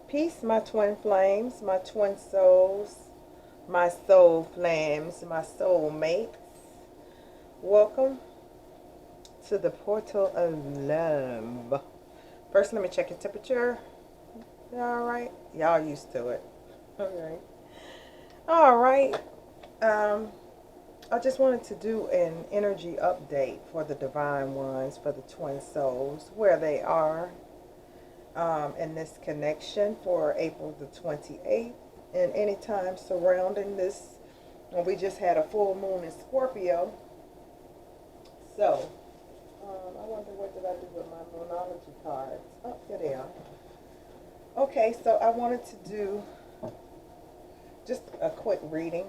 Peace, my twin flames, my twin souls, my soul flames, my soul mates. Welcome to the portal of love. First, let me check your temperature. You all right? Y'all used to it. All right. All right. Um, I just wanted to do an energy update for the divine ones, for the twin souls, where they are in this connection for April the 28th and any time surrounding this. We just had a full moon in Scorpio. So, I wonder what did I do with my moonology cards. Oh, here they are. Okay, so I wanted to do just a quick reading.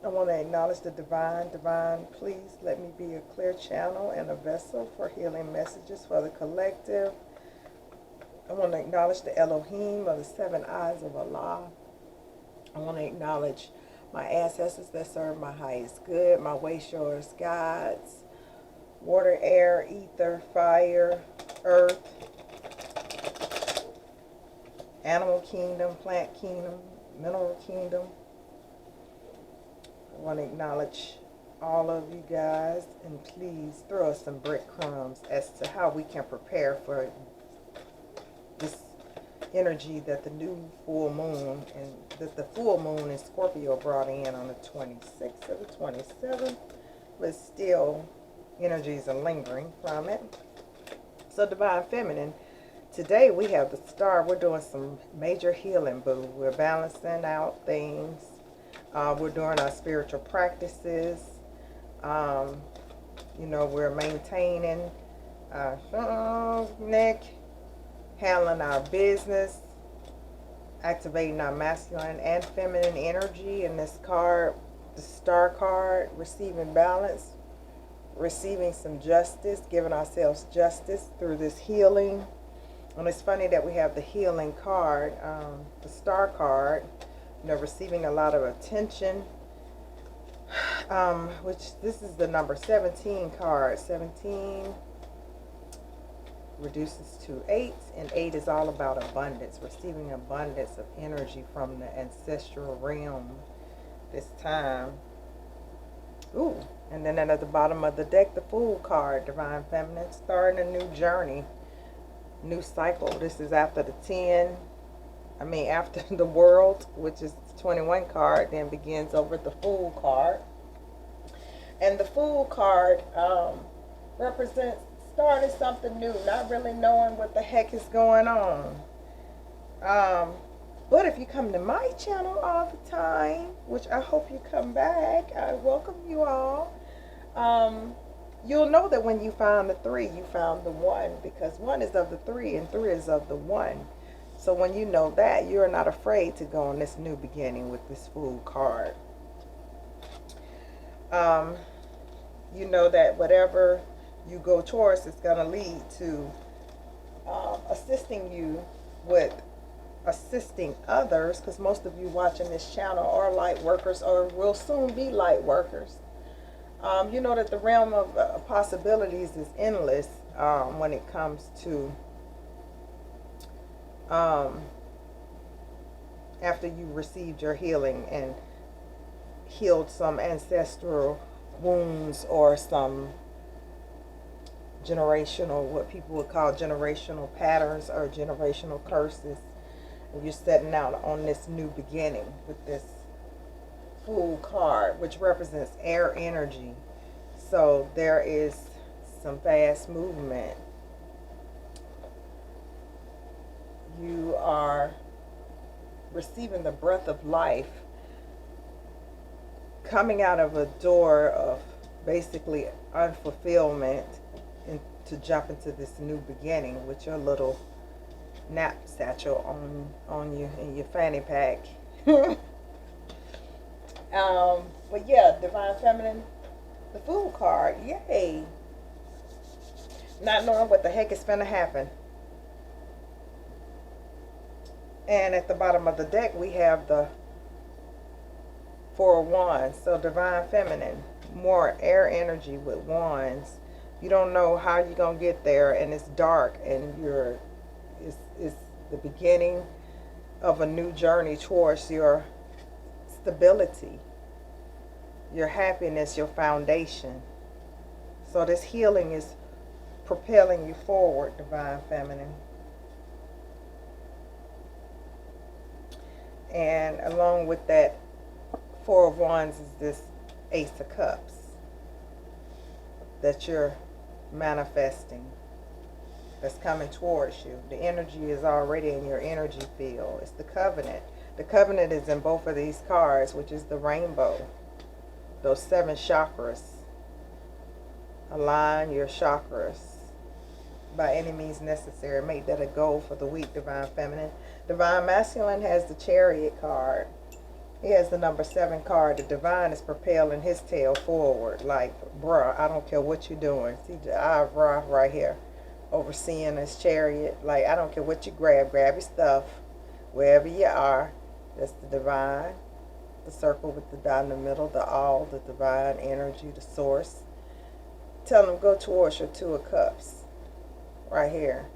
I want to acknowledge the divine. Divine, please let me be a clear channel and a vessel for healing messages for the collective. I want to acknowledge the Elohim of the seven eyes of Allah. I want to acknowledge my ancestors that serve my highest good, my way showers, guides, water, air, ether, fire, earth, animal kingdom, plant kingdom, mineral kingdom. I want to acknowledge all of you guys, and please throw us some breadcrumbs as to how we can prepare for this energy that the new full moon and that the full moon in Scorpio brought in on the 26th or the 27th, but still energies are lingering from it. So divine feminine, today we have the star. We're doing some major healing, boo. We're balancing out things. We're doing our spiritual practices. We're maintaining our neck, handling our business, activating our masculine and feminine energy in this card, the star card, receiving balance, receiving some justice, giving ourselves justice through this healing. And it's funny that we have the healing card, the star card, receiving a lot of attention, which this is the number 17 card. 17 reduces to 8, and 8 is all about abundance, receiving abundance of energy from the ancestral realm this time. Ooh, and then at the bottom of the deck, the Fool card, divine feminine, starting a new journey, new cycle. This is after the 10. After the world, which is the 21 card, then begins over at the Fool card. And the Fool card represents starting something new, not really knowing what the heck is going on. But if you come to my channel all the time, which I hope you come back, I welcome you all. You'll know that when you found the 3, you found the 1, because 1 is of the 3 and 3 is of the 1. So when you know that, you're not afraid to go on this new beginning with this Fool card. You know that whatever you go towards is going to lead to assisting you with assisting others, because most of you watching this channel are light workers or will soon be light workers. You know that the realm of possibilities is endless when it comes to after you received your healing and healed some ancestral wounds or some generational, what people would call generational patterns or generational curses, and you're setting out on this new beginning with this Fool card, which represents air energy. So there is some fast movement. You are receiving the breath of life coming out of a door of basically unfulfillment, and to jump into this new beginning with your little nap satchel on you in your fanny pack. But yeah, divine feminine, the Fool card, yay. Not knowing what the heck is gonna happen. And at the bottom of the deck, we have the 4 of Wands. So divine feminine, more air energy with wands. You don't know how you're going to get there, and it's dark, and you're It's the beginning of a new journey towards your stability, your happiness, your foundation. So this healing is propelling you forward, Divine Feminine. And along with that, Four of Wands is this Ace of Cups that you're manifesting, that's coming towards you. The energy is already in your energy field. It's the covenant. The covenant is in both of these cards, which is the rainbow. Those 7 chakras. Align your chakras by any means necessary. Make that a goal for the week, Divine Feminine. Divine Masculine has the Chariot card. He has the number 7 card. The Divine is propelling his tail forward. Like, bruh, I don't care what you're doing. See the eyebrow right here, overseeing his chariot. Like, I don't care what you grab. Grab your stuff wherever you are. That's the Divine. The circle with the dot in the middle. The all, the divine energy, the source. Tell them go towards your 2 of Cups. Right here.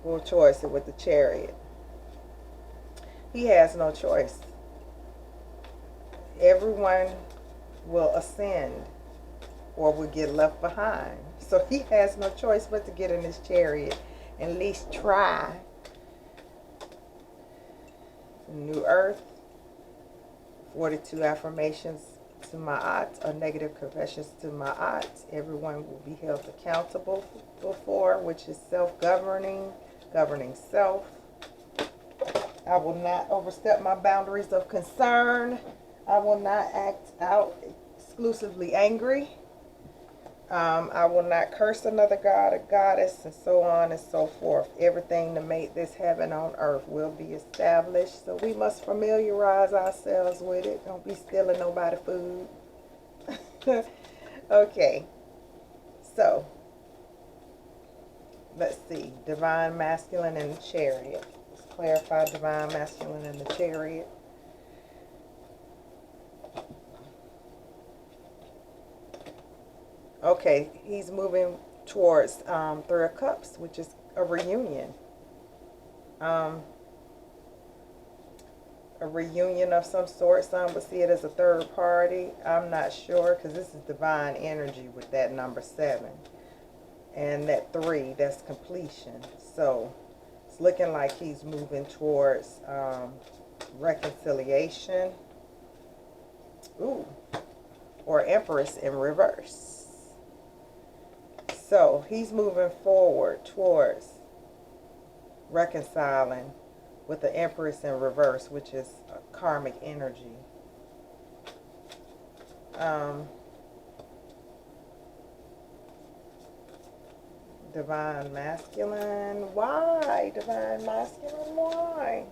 Go towards it with the Chariot. He has no choice. Everyone will ascend or will get left behind. So he has no choice but to get in his chariot and at least try. New Earth, 42 affirmations to Ma'at, or negative confessions to Ma'at. Everyone will be held accountable for, which is self-governing, governing self. I will not overstep my boundaries of concern. I will not act out exclusively angry. I will not curse another god or goddess, and so on and so forth. Everything to make this heaven on earth will be established. So we must familiarize ourselves with it. Don't be stealing nobody's food. Okay. So, let's see. Divine Masculine and the Chariot. Let's clarify Divine Masculine and the Chariot. Okay, he's moving towards 3 of Cups, which is a reunion. A reunion of some sort. Some would see it as a third party. I'm not sure, because this is divine energy with that number 7. And that 3, that's completion. So, it's looking like he's moving towards reconciliation. Ooh. Or Empress in reverse. So, he's moving forward towards reconciling with the Empress in reverse, which is karmic energy. Divine Masculine. Why? Divine Masculine, why?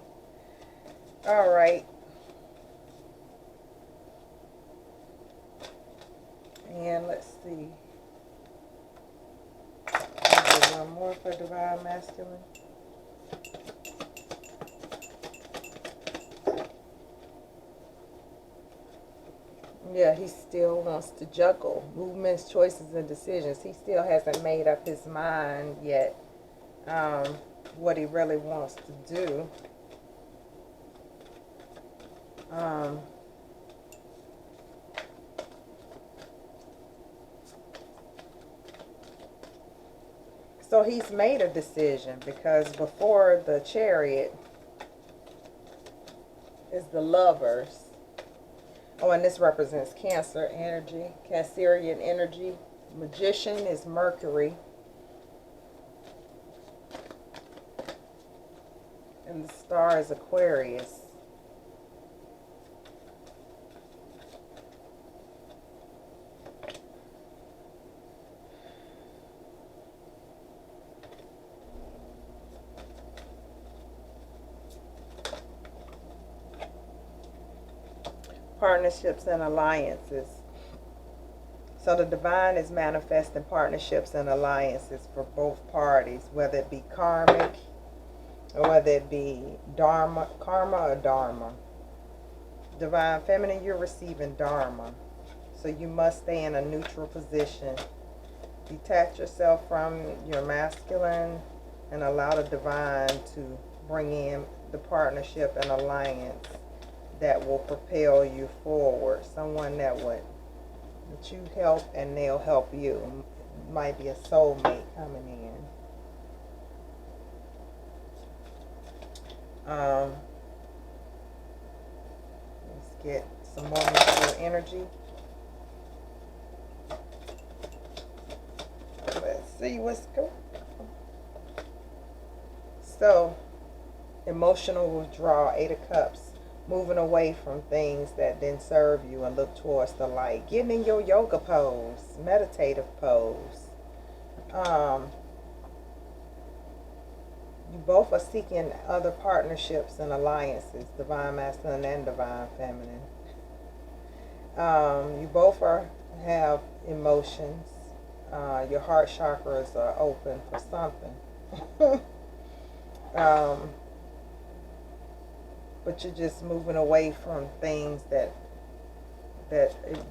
All right. And let's see. One more for Divine Masculine. Yeah, he still wants to juggle movements, choices, and decisions. He still hasn't made up his mind yet what he really wants to do. So he's made a decision, because before the Chariot is the Lovers. Oh, and this represents Cancer energy, Cancerian energy. Magician is Mercury. And the star is Aquarius. Partnerships and alliances. So the divine is manifesting partnerships and alliances for both parties, whether it be karmic or whether it be dharma, karma or dharma. Divine feminine, you're receiving dharma. So you must stay in a neutral position. Detach yourself from your masculine and allow the divine to bring in the partnership and alliance that will propel you forward. Someone that you help and they'll help you. Might be a soulmate coming in. Let's get some more mutual energy. Let's see what's going on. So, emotional withdrawal, 8 of Cups. Moving away from things that didn't serve you and look towards the light. Getting in your yoga pose, meditative pose. You both are seeking other partnerships and alliances, divine masculine and divine feminine. You both have emotions. Your heart chakras are open for something. But you're just moving away from things that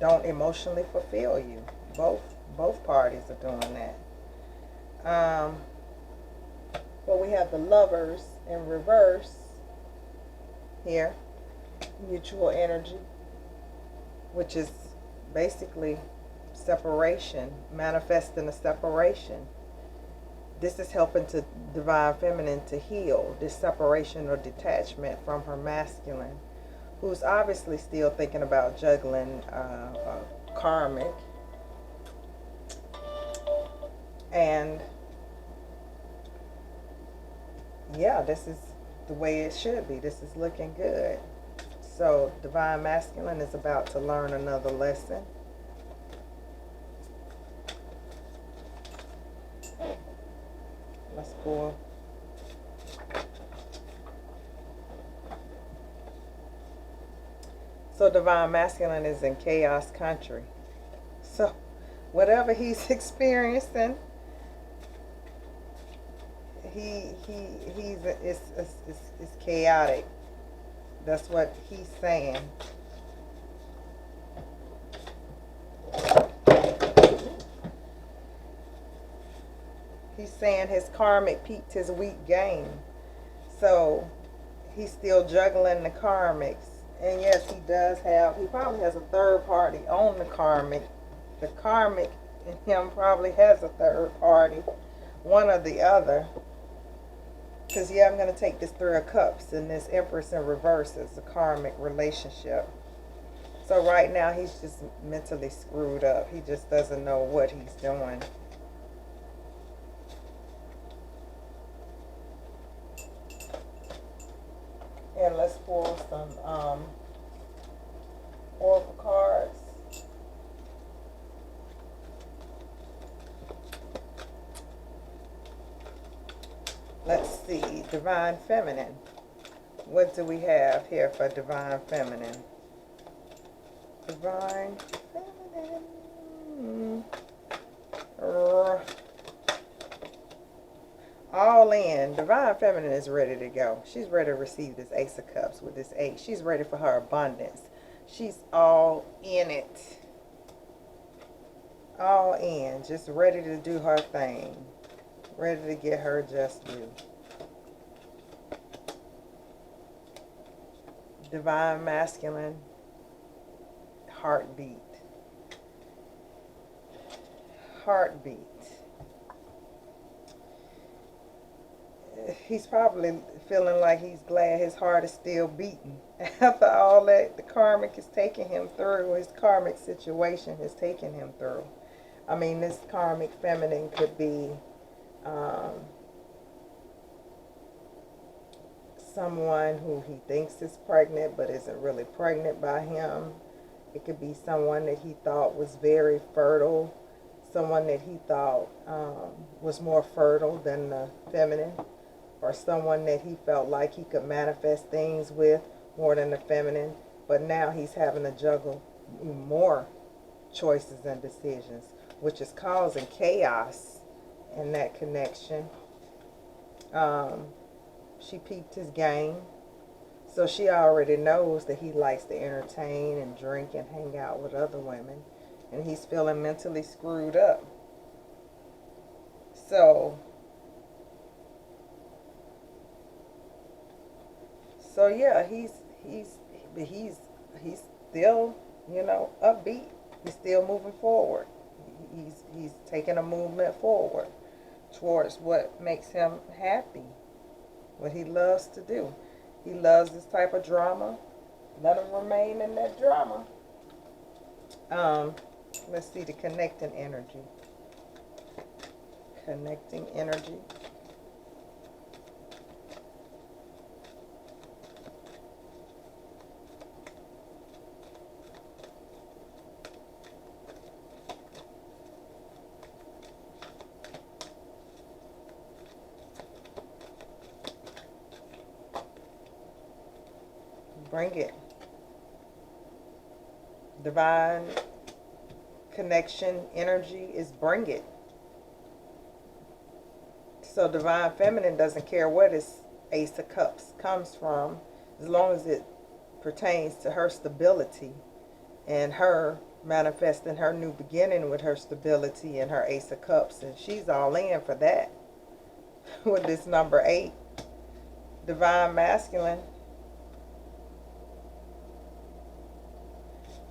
don't emotionally fulfill you. Both parties are doing that. But we have the Lovers in reverse here, mutual energy, which is basically separation, manifesting a separation. This is helping to divine feminine to heal this separation or detachment from her masculine, who's obviously still thinking about juggling karmic. And yeah, this is the way it should be. This is looking good. So divine masculine is about to learn another lesson. Let's go. So divine masculine is in chaos country. So whatever he's experiencing, it's chaotic. That's what he's saying. He's saying his karmic peaked his weak game. So he's still juggling the karmics. And yes, he probably has a third party on the karmic. The karmic in him probably has a third party. One or the other. Because yeah, I'm going to take this 3 of Cups, and this Empress in reverse is a karmic relationship. So right now he's just mentally screwed up. He just doesn't know what he's doing. And let's pull some oracle cards. Let's see, divine feminine. What do we have here for divine feminine? Divine feminine. All in. Divine feminine is ready to go. She's ready to receive this Ace of Cups with this 8. She's ready for her abundance. She's all in it. All in. Just ready to do her thing. Ready to get her just due. Divine masculine. Heartbeat. Heartbeat. He's probably feeling like he's glad his heart is still beating. After all that the karmic is taking him through, his karmic situation is taking him through. I mean, this karmic feminine could be someone who he thinks is pregnant but isn't really pregnant by him. It could be someone that he thought was very fertile, someone that he thought was more fertile than the feminine, or someone that he felt like he could manifest things with more than the feminine, but now he's having to juggle more choices and decisions, which is causing chaos in that connection. She peeped his game, so she already knows that he likes to entertain and drink and hang out with other women, and he's feeling mentally screwed up. So So yeah, he's he's he's still, you know, upbeat. He's still moving forward. He's taking a movement forward towards what makes him happy, what he loves to do. He loves this type of drama. Let him remain in that drama. Um, let's see the connecting energy. Connecting energy. Bring it. Divine connection energy is bring it. So divine feminine doesn't care where this Ace of Cups comes from, as long as it pertains to her stability and her manifesting her new beginning with her stability and her Ace of Cups, and she's all in for that. With this number 8, divine masculine.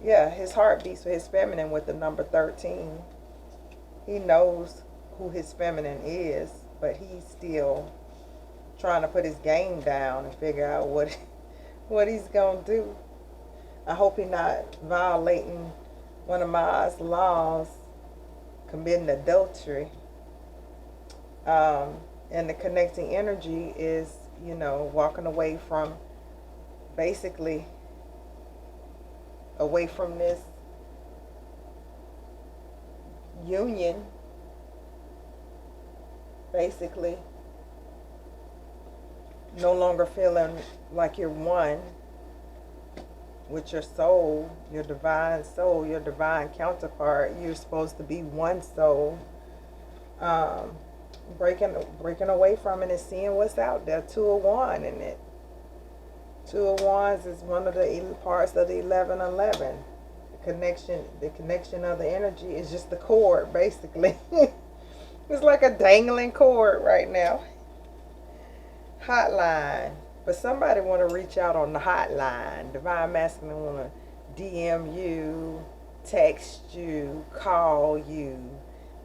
Yeah, his heart beats for his feminine with the number 13. He knows who his feminine is, but he's still trying to put his game down and figure out what he's gonna do. I hope he's not violating one of Ma's laws, committing adultery. And the connecting energy is, you know, walking away from, basically away from this union, basically no longer feeling like you're one with your soul, your divine counterpart. You're supposed to be one soul. Breaking away from it and seeing what's out there. 2 of 1 in it. 2 of 1s is one of the parts of the 11-11. The connection of the energy is just the cord, basically. It's like a dangling cord right now. Hotline. But somebody want to reach out on the hotline. Divine masculine want to DM you, text you, call you.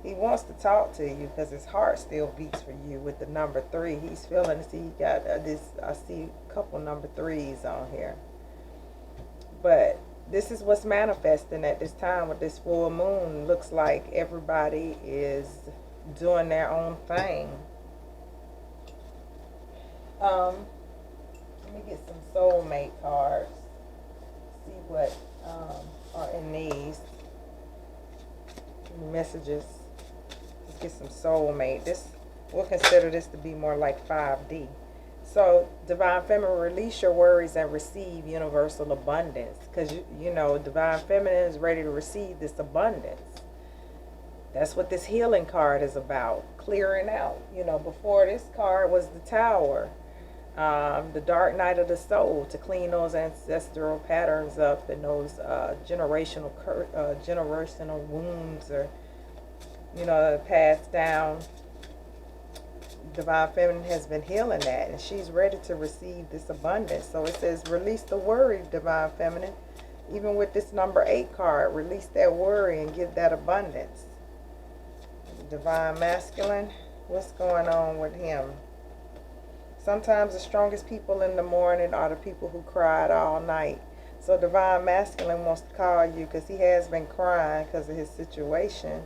He wants to talk to you because his heart still beats for you with the number 3. He's feeling, see, he got this, I see a couple number 3s on here. But this is what's manifesting at this time with this full moon. Looks like everybody is doing their own thing. Let me get some soulmate cards. See what are in these messages. Let's get some soulmate. We'll consider this to be more like 5D. So, divine feminine, release your worries and receive universal abundance. Because, you know, divine feminine is ready to receive this abundance. That's what this healing card is about. Clearing out. You know, before this card was the Tower. The dark night of the soul, to clean those ancestral patterns up and those generational wounds, or, you know, passed down. Divine feminine has been healing that, and she's ready to receive this abundance. So it says release the worry, divine feminine. Even with this number 8 card, release that worry and give that abundance. Divine masculine, what's going on with him? Sometimes the strongest people in the morning are the people who cried all night. So divine masculine wants to call you because he has been crying because of his situation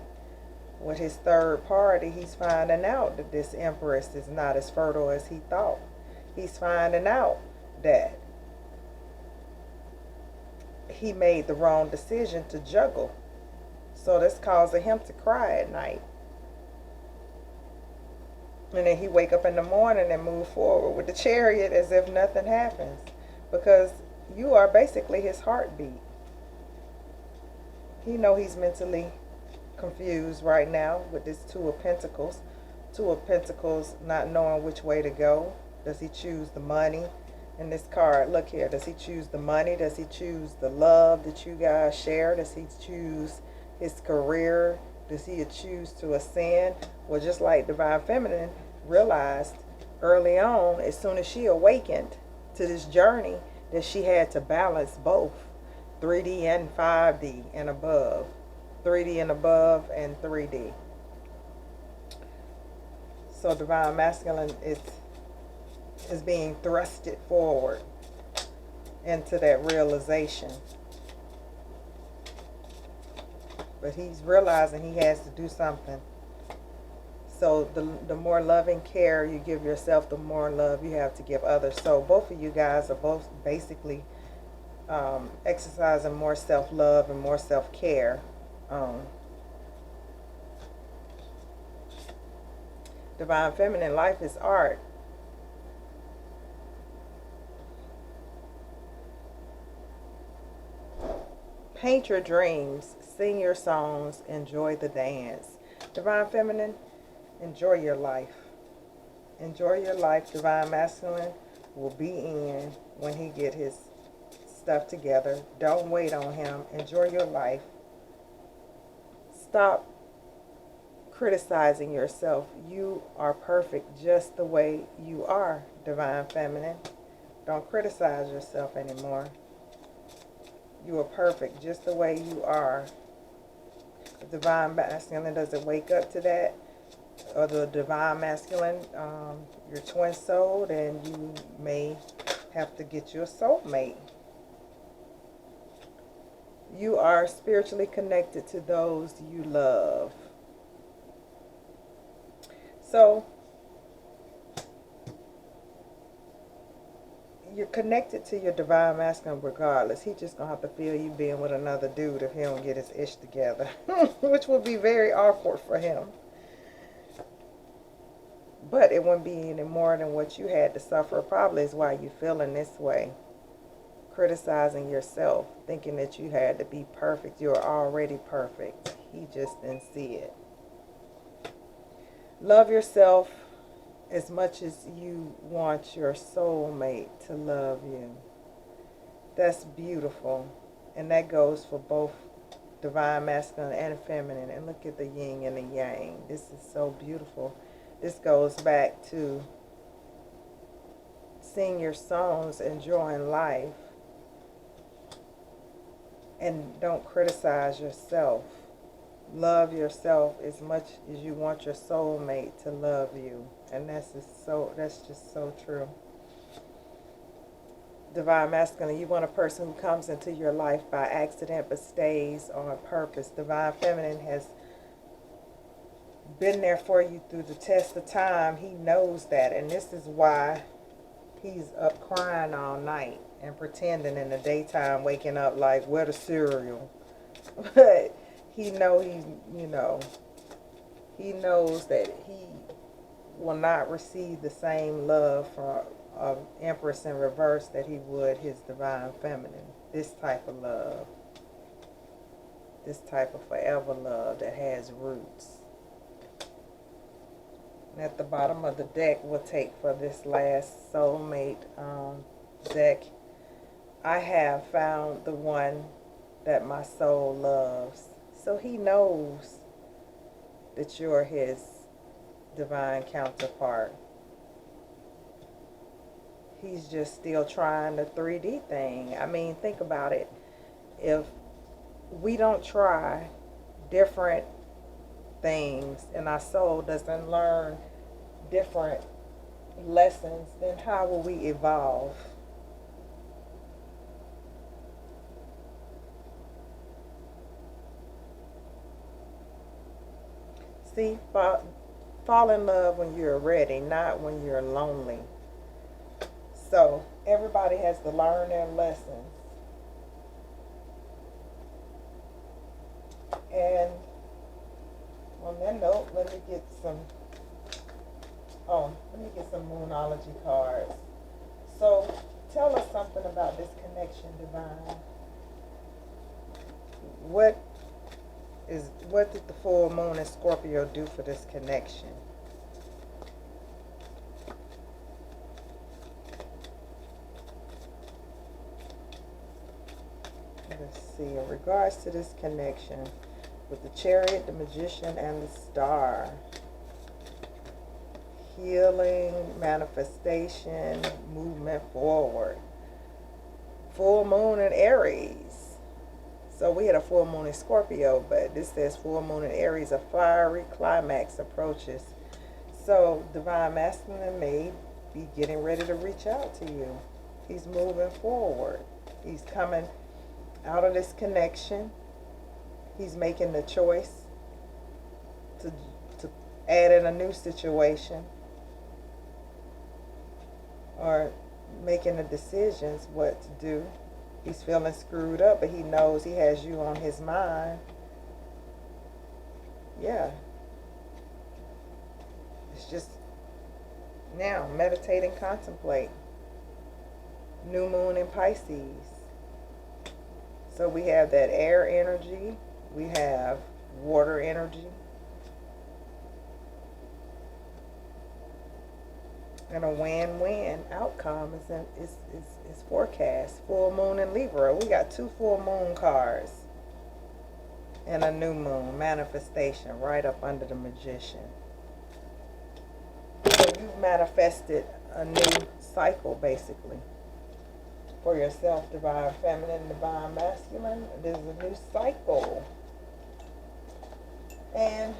with his third party. He's finding out that this empress is not as fertile as he thought. He's finding out that he made the wrong decision to juggle. So that's causing him to cry at night. And then he wake up in the morning and move forward with the Chariot as if nothing happens. Because you are basically his heartbeat. He know he's mentally confused right now with this 2 of Pentacles. 2 of Pentacles, not knowing which way to go. Does he choose the money? In this card, look here. Does he choose the money? Does he choose the love that you guys share? Does he choose his career? Does he choose to ascend? Well, just like divine feminine realized early on, as soon as she awakened, to this journey that she had to balance both 3D and 5D and above. 3D and above and 3D. So divine masculine is being thrusted forward into that realization. But he's realizing he has to do something. So the more loving care you give yourself, the more love you have to give others. So both of you guys are both basically exercising more self-love and more self-care. Divine feminine, life is art. Paint your dreams, sing your songs, enjoy the dance. Divine feminine, enjoy your life. Enjoy your life. Divine masculine will be in when he get his stuff together. Don't wait on him. Enjoy your life. Stop criticizing yourself. You are perfect just the way you are, divine feminine. Don't criticize yourself anymore. You are perfect just the way you are. The divine masculine doesn't wake up to that, or the divine masculine, you're twin souled, and you may have to get you a soulmate. You are spiritually connected to those you love. So you're connected to your divine masculine regardless. He's just going to have to feel you being with another dude if he don't get his ish together. Which will be very awkward for him. But it wouldn't be any more than what you had to suffer. Probably is why you're feeling this way. Criticizing yourself. Thinking that you had to be perfect. You're already perfect. He just didn't see it. Love yourself as much as you want your soulmate to love you. That's beautiful. And that goes for both divine masculine and feminine. And look at the yin and the yang. This is so beautiful. This goes back to sing your songs, enjoying life. And don't criticize yourself. Love yourself as much as you want your soulmate to love you. And that's just so true. Divine masculine, you want a person who comes into your life by accident but stays on purpose. Divine feminine has been there for you through the test of time. He knows that, and this is why he's up crying all night and pretending in the daytime, waking up like, where the cereal? But he knows that he will not receive the same love from Empress in reverse that he would his divine feminine. This type of love. This type of forever love that has roots. And at the bottom of the deck, we'll take for this last soulmate deck. I have found the one that my soul loves. So he knows that you're his divine counterpart. He's just still trying the 3D thing. I mean, think about it. If we don't try different things and our soul doesn't learn different lessons, then how will we evolve? See, fall in love when you're ready, not when you're lonely. So everybody has to learn their lessons. And on that note, let me get some Moonology cards. So tell us something about this connection, divine. What did the full moon in Scorpio do for this connection? Let's see, in regards to this connection with the Chariot, the Magician, and the Star. healing, manifestation, movement forward. Full moon in Aries. So we had a full moon in Scorpio, but this says full moon in Aries, a fiery climax approaches. So divine masculine may be getting ready to reach out to you. He's moving forward. He's coming out of this connection. He's making the choice to add in a new situation, or making the decisions what to do. He's feeling screwed up, but he knows he has you on his mind. Yeah. It's just now meditate and contemplate. New moon in Pisces. So we have that air energy. We have water energy. And a win-win outcome is forecast. Full moon in Libra. We got 2 full moon cards. And a new moon. Manifestation right up under the Magician. So you've manifested a new cycle, basically. For yourself, divine feminine, divine masculine. There's a new cycle. And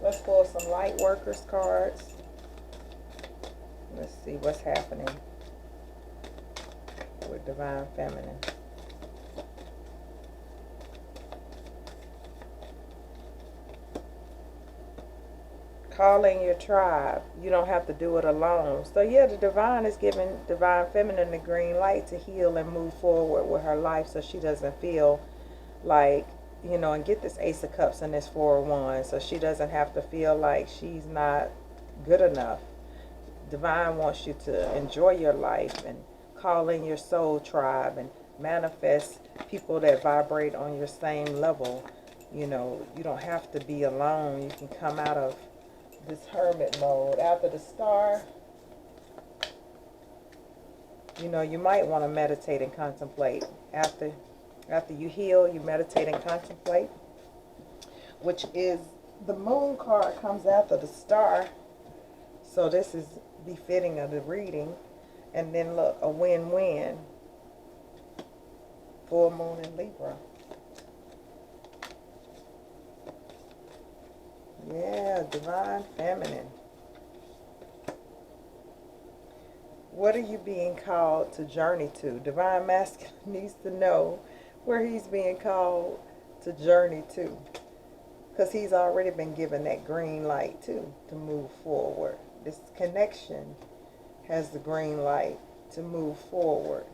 let's pull some light workers cards. Let's see what's happening with divine feminine. Calling your tribe. You don't have to do it alone. So yeah, the divine is giving divine feminine the green light to heal and move forward with her life, so she doesn't feel like, you know, and get this Ace of Cups and this 4 of Wands, so she doesn't have to feel like she's not good enough. Divine wants you to enjoy your life and call in your soul tribe and manifest people that vibrate on your same level. You know, you don't have to be alone. You can come out of this hermit mode. After the star, you know, you might want to meditate and contemplate. After you heal, you meditate and contemplate, which is the moon card comes after the star. So this is befitting of the reading. And then look, a win-win. Full moon in Libra. Yeah, divine feminine. What are you being called to journey to? Divine masculine needs to know where he's being called to journey to, because he's already been given that green light too to move forward. This connection has the green light to move forward,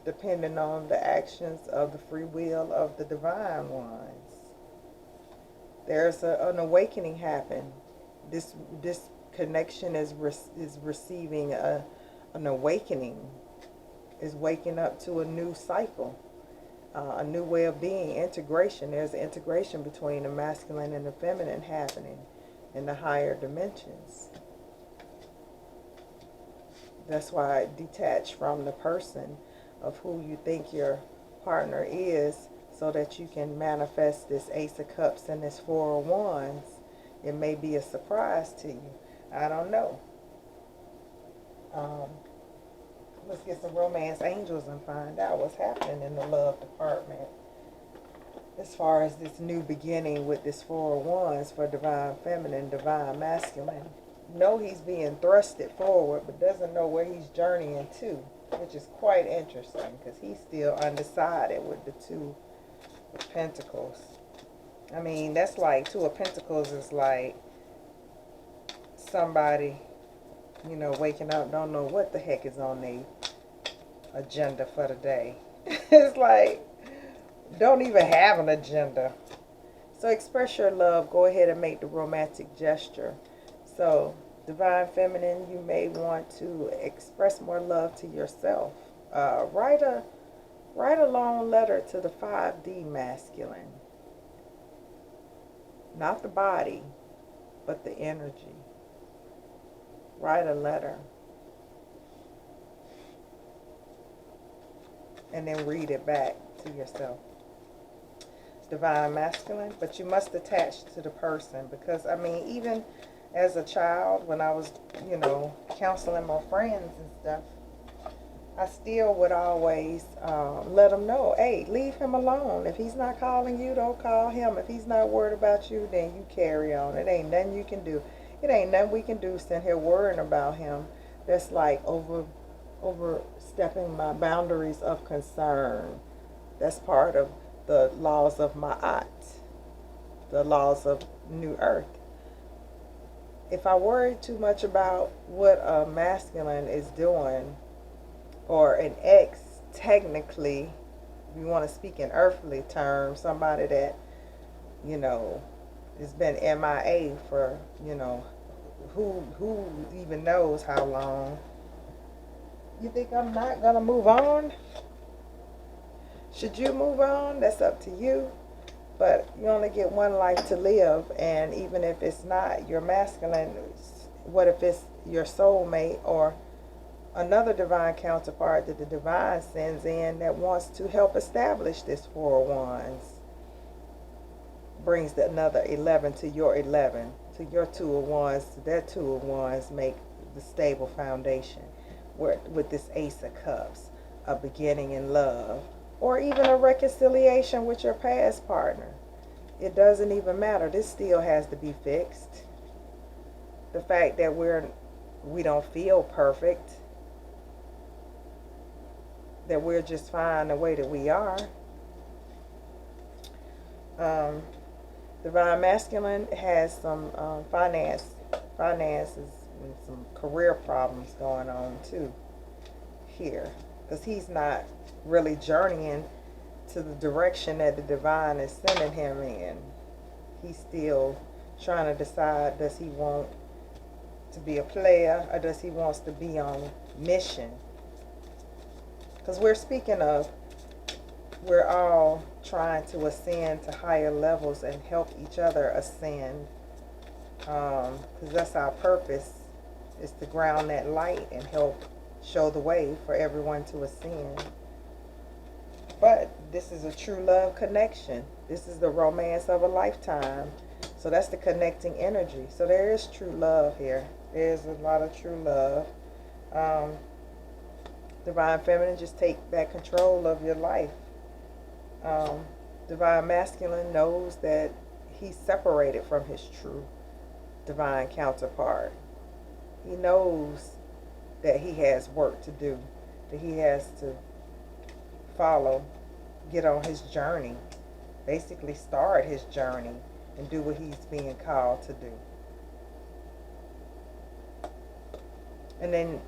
depending on the actions of the free will of the divine ones. There's an awakening happen. This connection is receiving an awakening, is waking up to a new cycle, a new way of being, integration. There's an integration between the masculine and the feminine happening in the higher dimensions. That's why detach from the person of who you think your partner is, so that you can manifest this Ace of Cups and this 4 of Wands. It may be a surprise to you. I don't know. Let's get some romance angels and find out what's happening in the love department as far as this new beginning with this 4 of Wands for divine feminine, divine masculine. Know he's being thrusted forward, but doesn't know where he's journeying to, which is quite interesting, because he's still undecided with the 2 of Pentacles. I mean, that's like 2 of Pentacles is like somebody, you know, waking up, don't know what the heck is on their agenda for the day. It's like, don't even have an agenda. So express your love. Go ahead and make the romantic gesture. So, divine feminine, you may want to express more love to yourself. Write a long letter to the 5D masculine. Not the body, but the energy. Write a letter. And then read it back to yourself. divine masculine, but you must attach to the person. Because, I mean, even as a child, when I was, counseling my friends and stuff, I still would always let them know, hey, leave him alone. If he's not calling you, don't call him. If he's not worried about you, then you carry on. It ain't nothing you can do. It ain't nothing we can do sitting here worrying about him. That's like overstepping my boundaries of concern. That's part of the laws of Ma'at, the laws of New Earth. If I worry too much about what a masculine is doing, or an ex, technically, if you want to speak in earthly terms, somebody that, has been MIA for, who even knows how long. You think I'm not going to move on? Should you move on? That's up to you. But you only get one life to live, and even if it's not your masculine, what if it's your soulmate or another divine counterpart that the divine sends in that wants to help establish this Four of Wands? Brings another 11 to your 11, to your Two of Wands, to that Two of Wands, make the stable foundation. With this Ace of Cups, a beginning in love, or even a reconciliation with your past partner. It doesn't even matter. This still has to be fixed. The fact that we don't feel perfect, that we're just fine the way that we are. Divine Masculine has some finances and some career problems going on too here, because he's not really journeying to the direction that the divine is sending him in. He's still trying to decide, does he want to be a player or does he wants to be on mission? Because we're all trying to ascend to higher levels and help each other ascend, because that's our purpose, is to ground that light and help show the way for everyone to ascend. But this is a true love connection. This is the romance of a lifetime. So that's the connecting energy. So there is true love here. There's a lot of true love. Divine Feminine, just take back control of your life. Divine Masculine knows that he's separated from his true divine counterpart. He knows that he has work to do, that he has to follow, get on his journey, basically start his journey and do what he's being called to do. And then,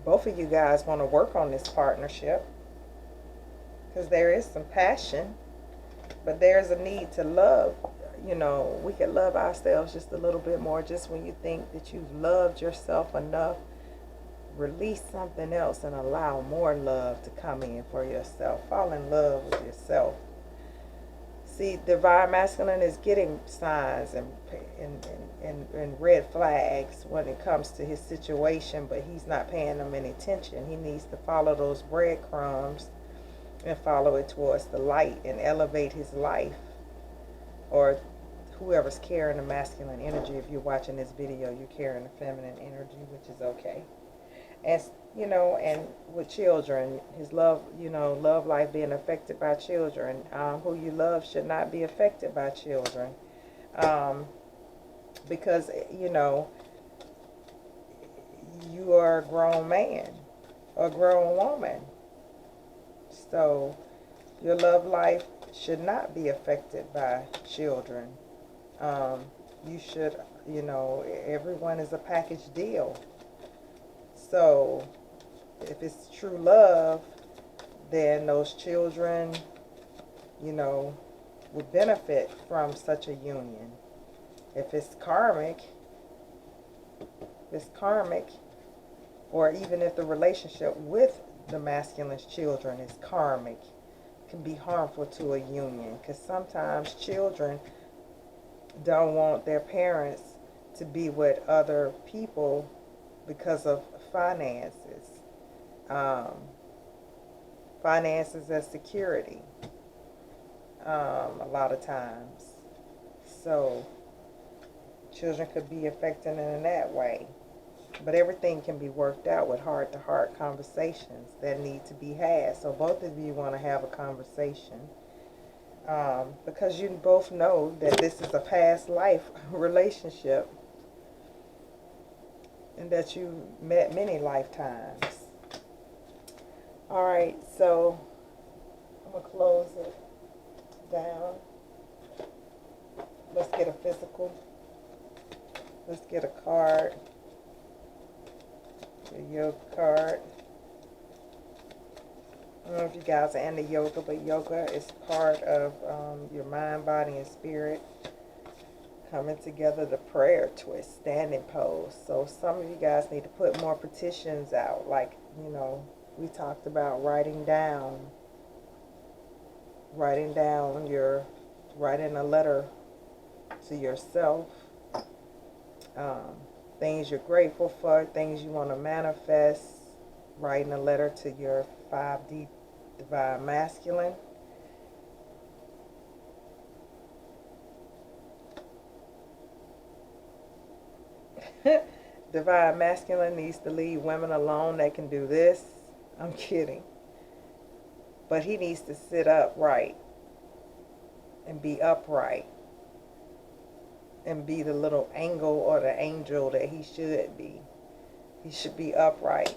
both of you guys want to work on this partnership, because there is some passion, but there's a need to love. We can love ourselves just a little bit more. Just when you think that you've loved yourself enough, release something else and allow more love to come in for yourself. Fall in love with yourself. See, Divine Masculine is getting signs and red flags when it comes to his situation, but he's not paying them any attention. He needs to follow those breadcrumbs and follow it towards the light and elevate his life. Or whoever's carrying the masculine energy. If you're watching this video, you're carrying the feminine energy, which is okay. And and with children, his love, love life being affected by children. Who you love should not be affected by children, because you are a grown man or a grown woman, so your love life should not be affected by children. You should, everyone is a package deal. So if it's true love, then those children, would benefit from such a union. If it's karmic, or even if the relationship with the masculine's children is karmic, can be harmful to a union, because sometimes children don't want their parents to be with other people because of finances. Finances as security. a lot of times. So children could be affected in that way. But everything can be worked out with heart-to-heart conversations that need to be had. So both of you want to have a conversation because you both know that this is a past life relationship and that you met many lifetimes. All right, so I'm going to close it down. Let's get a physical. Let's get a card. A yoga card. I don't know if you guys are into yoga, but yoga is part of your mind, body, and spirit coming together. The prayer twist, standing pose. So some of you guys need to put more petitions out. Like, you know, we talked about writing writing a letter to yourself. Things you're grateful for, things you want to manifest, writing a letter to your 5D Divine Masculine. Divine Masculine needs to leave women alone that can do this. I'm kidding. But he needs to sit upright and be upright and be the little angle or the angel that he should be. He should be upright.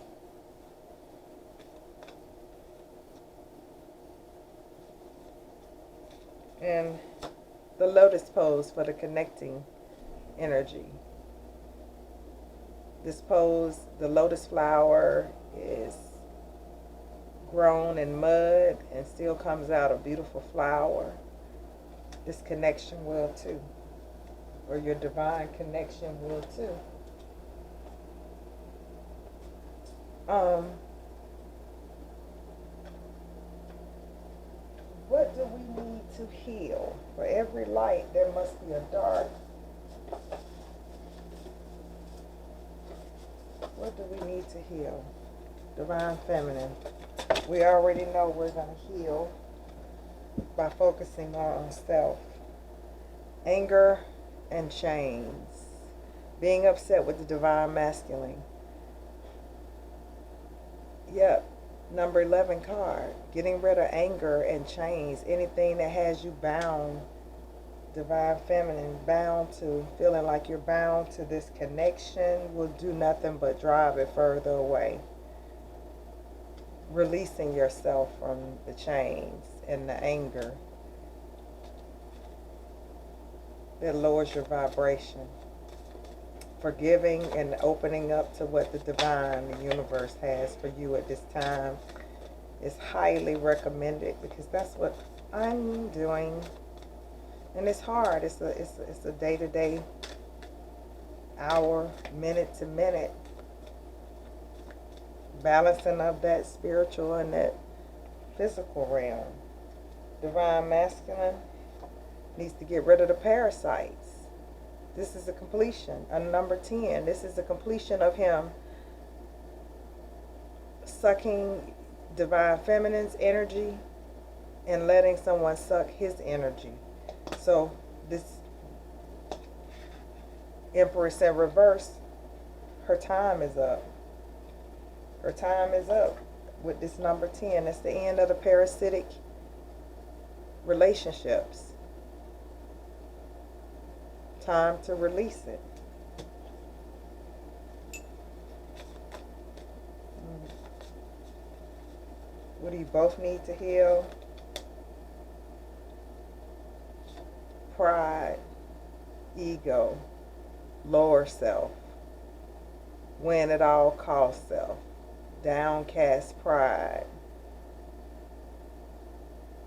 And the lotus pose for the connecting energy. This pose, the lotus flower is grown in mud and still comes out a beautiful flower. This connection will too. Or your divine connection will too. What do we need to heal? For every light, there must be a dark. What do we need to heal? Divine Feminine. We already know we're going to heal by focusing on self. Anger and chains. Being upset with the Divine Masculine. Yep. Number 11 card. Getting rid of anger and chains. Anything that has you bound. Divine Feminine. Bound to, feeling like you're bound to this connection will do nothing but drive it further away. Releasing yourself from the chains and the anger that lowers your vibration. Forgiving and opening up to what the divine, the universe has for you at this time is highly recommended because that's what I'm doing. And it's hard. It's a day-to-day, hour, minute to minute balancing of that spiritual and that physical realm. Divine Masculine needs to get rid of the parasites. This is a completion. A number 10. This is a completion of him sucking Divine Feminine's energy and letting someone suck his energy. So this Empress in reverse, her time is up. Her time is up with this number 10. It's the end of the parasitic relationships. Time to release it. What do you both need to heal? Pride, ego, lower self, win at all cost self, downcast pride.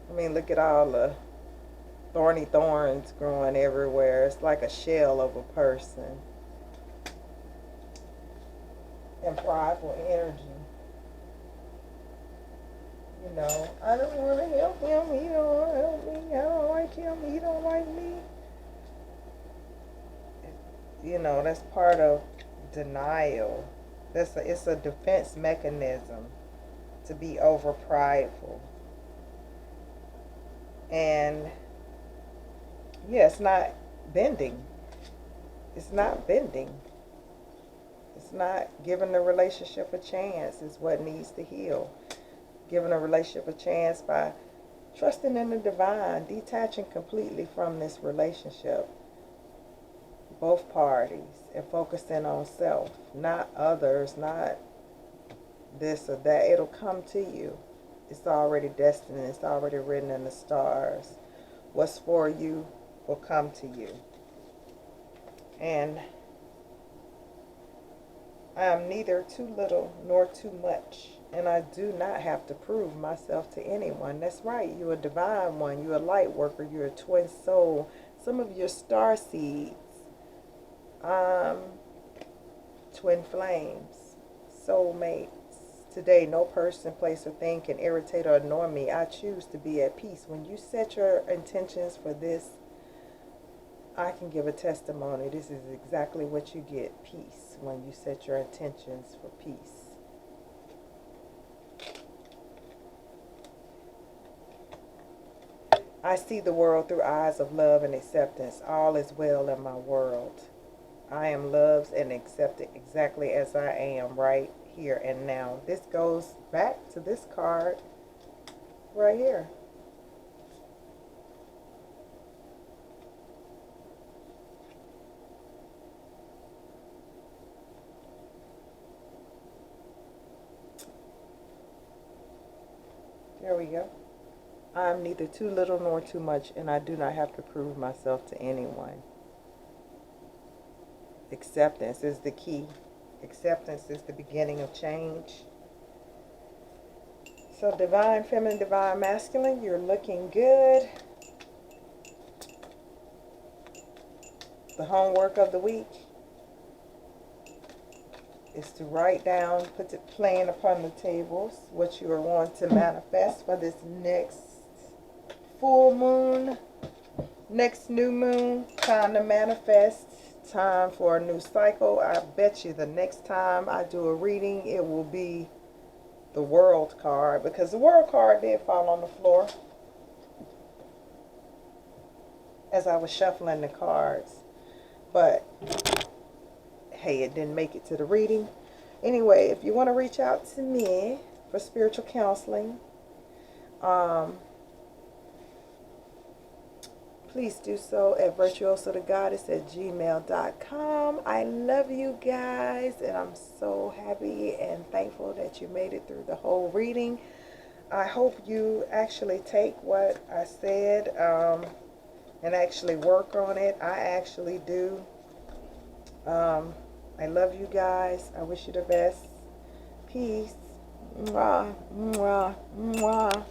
I mean, look at all the thorny thorns growing everywhere. It's like a shell of a person. And prideful energy. You know, I don't want to help him. He don't want to help me. I don't like him. He don't like me. You know, that's part of denial. It's a defense mechanism to be over prideful. And yeah, it's not bending. It's not bending. It's not giving the relationship a chance is what needs to heal. Giving a relationship a chance by trusting in the divine, detaching completely from this relationship, both parties, and focusing on self, not others, not this or that. It'll come to you. It's already destined. It's already written in the stars. What's for you will come to you. And I am neither too little nor too much. And I do not have to prove myself to anyone. That's right. You're a divine one. You're a light worker. You're a twin soul. Some of your star seeds. Twin flames. Soulmates. Today, no person, place, or thing can irritate or annoy me. I choose to be at peace. When you set your intentions for this, I can give a testimony. This is exactly what you get. Peace. When you set your intentions for peace. I see the world through eyes of love and acceptance. All is well in my world. I am loved and accepted exactly as I am right here and now. This goes back to this card right here. There we go. I am neither too little nor too much, and I do not have to prove myself to anyone. Acceptance is the key. Acceptance is the beginning of change. So divine feminine, divine masculine, you're looking good. The homework of the week is to write down, put it plain upon the tables, what you are wanting to manifest for this next full moon, next new moon. Time to manifest, time for a new cycle. I bet you the next time I do a reading, it will be the world card, because the world card did fall on the floor as I was shuffling the cards. But hey, it didn't make it to the reading. Anyway, if you want to reach out to me for spiritual counseling, please do so at virtuosothegoddess@gmail.com. I love you guys, and I'm so happy and thankful that you made it through the whole reading. I hope you actually take what I said and actually work on it. I actually do. I love you guys. I wish you the best. Peace. Mwah, mwah, mwah.